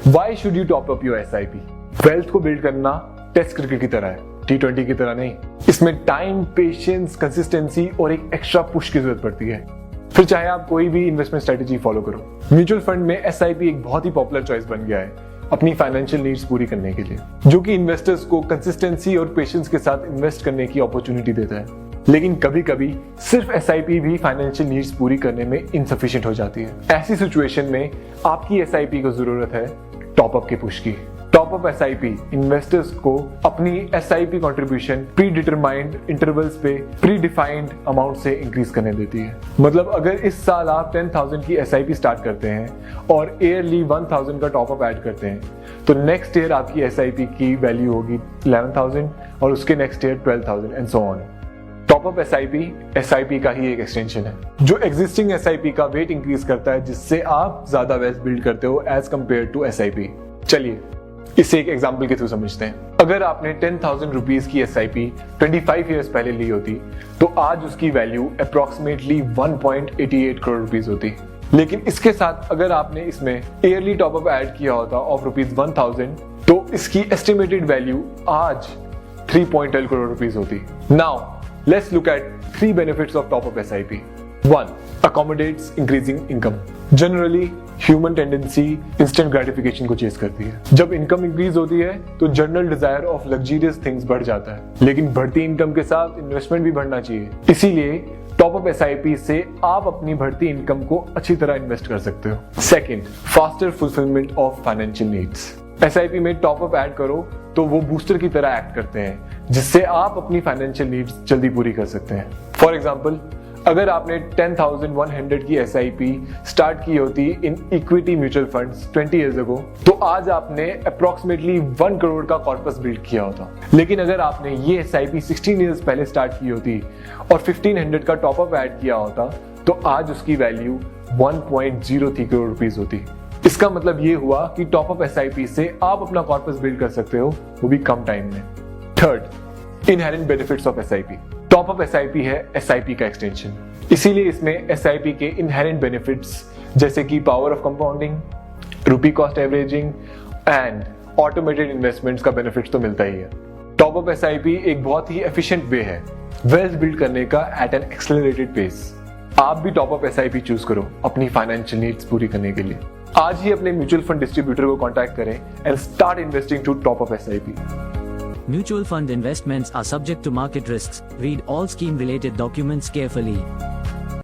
Why should you top up your SIP? Wealth को build करना test cricket की तरह है, T20 की तरह नहीं। इसमें टाइम, पेशेंस, कंसिस्टेंसी और एक एक्स्ट्रा पुश की जरूरत पड़ती है, फिर चाहे आप कोई भी इन्वेस्टमेंट स्ट्रेटेजी फॉलो करो। म्यूचुअल फंड में SIP एक बहुत ही पॉपुलर चॉइस बन गया है अपनी फाइनेंशियल नीड्स पूरी करने के लिए, जो कि इन्वेस्टर्स को कंसिस्टेंसी और पेशेंस के साथ इन्वेस्ट करने की अपॉर्चुनिटी देता है। लेकिन कभी कभी सिर्फ SIP भी फाइनेंशियल नीड्स पूरी करने में इनसफिशिएंट हो जाती है। ऐसी सिचुएशन में आपकी SIP को जरूरत है टॉप अप के पुश की। टॉप अप SIP इन्वेस्टर्स को अपनी SIP contribution pre determined intervals पे प्री डिफाइंड अमाउंट से इंक्रीज करने देती है। मतलब अगर इस साल आप 10,000 की SIP स्टार्ट करते हैं और ईयरली 1,000 का टॉप अप ऐड करते हैं, तो नेक्स्ट ईयर आपकी SIP की वैल्यू होगी 11,000 और उसके next year 12,000 and so on. Top up SIP का ही एक एक्सटेंशन है जो एग्जिस्टिंग SIP का वेट इंक्रीज करता है, जिससे आप ज्यादा वेल्थ बिल्ड करते हो एज कंपेयर टू SIP। चलिए इसे एक एग्जांपल के थ्रू समझते हैं। अगर आपने 10,000 रुपीज की SIP 25 ईयर्स पहले ली होती तो आज उसकी वैल्यू अप्रोक्सीमेटली 1.88 करोड़ रुपीज होती। लेकिन इसके साथ अगर आपने इसमें ईयरली टॉप अप ऐड किया होता ऑफ रुपीज 1,000 तो इसकी एस्टिमेटेड वैल्यू आज 3.12 करोड़ रुपीज होती। Now let's look at 3 benefits of top up SIP। 1. Accommodates increasing income. Generally human tendency instant gratification को चेस करती है। जब इनकम इंक्रीज होती है तो general desire of luxurious things बढ़ जाता है, लेकिन बढ़ती इनकम के साथ इन्वेस्टमेंट भी बढ़ना चाहिए। इसीलिए टॉप अप SIP से आप अपनी बढ़ती इनकम को अच्छी तरह इन्वेस्ट कर सकते हो। Second, faster fulfilment of financial needs. SIP में टॉप अप ऐड करो तो वो बूस्टर की तरह एक्ट करते हैं, जिससे आप अपनी फाइनेंशियल नीड्स जल्दी पूरी कर सकते हैं। फॉर एग्जाम्पल, अगर आपने 10,100 की SIP स्टार्ट की होती in equity mutual funds 20 years ago, तो आज आपने अप्रोक्सीमेटली 1 करोड़ का कॉर्पस बिल्ड किया होता। लेकिन अगर आपने ये SIP 16 इयर्स पहले स्टार्ट की होती और 1,500 का टॉप अप ऐड किया होता, तो आज उसकी वैल्यू 1.03 करोड़ रुपीज होती। इसका मतलब ये हुआ कि टॉप अप SIP से आप अपना कॉर्पस बिल्ड कर सकते हो, वो भी कम टाइम में। Third, inherent benefits of SIP। Top up SIP है SIP का एक्सटेंशन, इसीलिए इसमें SIP के इनहेरेंट बेनिफिट्स जैसे कि power of compounding, rupee cost averaging and automated investments का बेनिफिट्स तो मिलता ही है। टॉप अप SIP एक बहुत ही एफिशिएंट वे है वेल्थ बिल्ड करने का एट एन एक्सेलरेटेड पेस। आप भी टॉप अप SIP चूज करो अपनी फाइनेंशियल नीड्स पूरी करने के लिए। आज ही अपने म्यूचुअल फंड डिस्ट्रीब्यूटर को कांटेक्ट करें and start investing to top up SIP। Mutual fund investments are subject to market risks. Read all scheme related documents carefully.